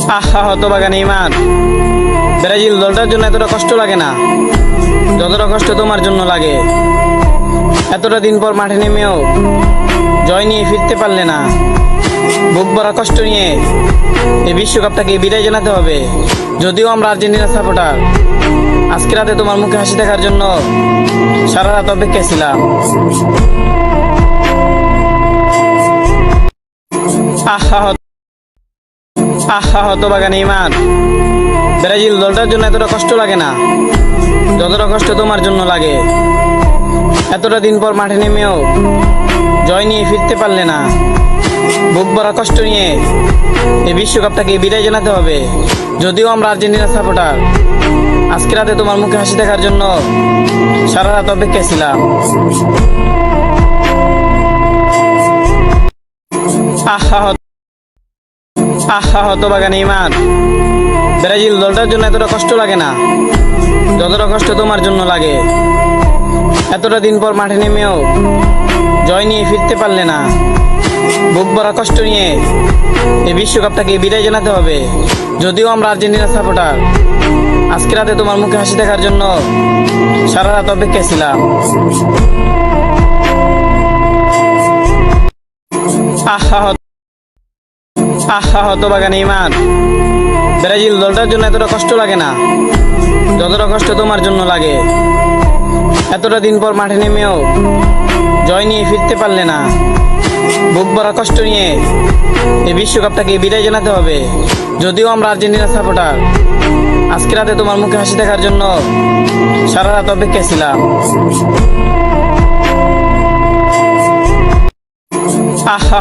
আহা হতভাগা Neymar, Brazil দলটার জন্য এতটা কষ্ট লাগে না যতটা কষ্ট তোমার জন্য লাগে। এতটা দিন পর মাঠে নেমেও জয় নিয়ে ফিরতে পারলে না। বুক ভরা কষ্ট নিয়ে এই বিশ্বকাপটাকে বিদায় জানাতে হবে। যদিও আমরা আর্জেন্টিনা সাপোর্টার, আজকে রাতে তোমার মুখে হাসি দেখার জন্য সারা রাত অপেক্ষায় ছিলাম। আহা হতভাগা নেইমার, ব্রাজিল দলটার জন্য এতটা কষ্ট লাগে না যতটা কষ্ট তোমার জন্য লাগে। এতটা দিন পর মাঠে নেমেও জয় নিয়ে ফিরতে পারলে না। বুক ভরা কষ্ট নিয়ে এই বিশ্বকাপটাকে বিদায় জানাতে হবে। যদিও আমরা আর্জেন্টিনা সাপোর্টার, আজকে রাতে তোমার মুখে হাসি দেখার জন্য সারা রাত অপেক্ষায় ছিলাম। আহা হতভাগা নেইমার, ব্রাজিল দলটার জন্য এতটা কষ্ট লাগে না যতটা কষ্ট তোমার জন্য লাগে। এতটা দিন পর মাঠে নেমেও জয় নিয়ে ফিরতে পারলে না। বুক ভরা কষ্ট নিয়ে এই বিশ্বকাপটাকে বিদায় জানাতে হবে। যদিও আমরা আর্জেন্টিনা সাপোর্টার, আজকে রাতে তোমার মুখে হাসি দেখার জন্য সারা রাত অপেক্ষায় ছিলাম। আহা হতভাগা নেইমার, ব্রাজিল দলটার জন্য এতটা কষ্ট লাগে না যতটা কষ্ট তোমার জন্য লাগে। এতটা দিন পর মাঠে নেমেও জয় নিয়ে ফিরতে পারলে না। বুক ভরা কষ্ট নিয়ে এই বিশ্বকাপটাকে বিদায় জানাতে হবে। যদিও আমরা আর্জেন্টিনা সাপোর্টার, আজকে রাতে তোমার মুখে হাসি দেখার জন্য সারা রাত অপেক্ষায় ছিলাম। আহা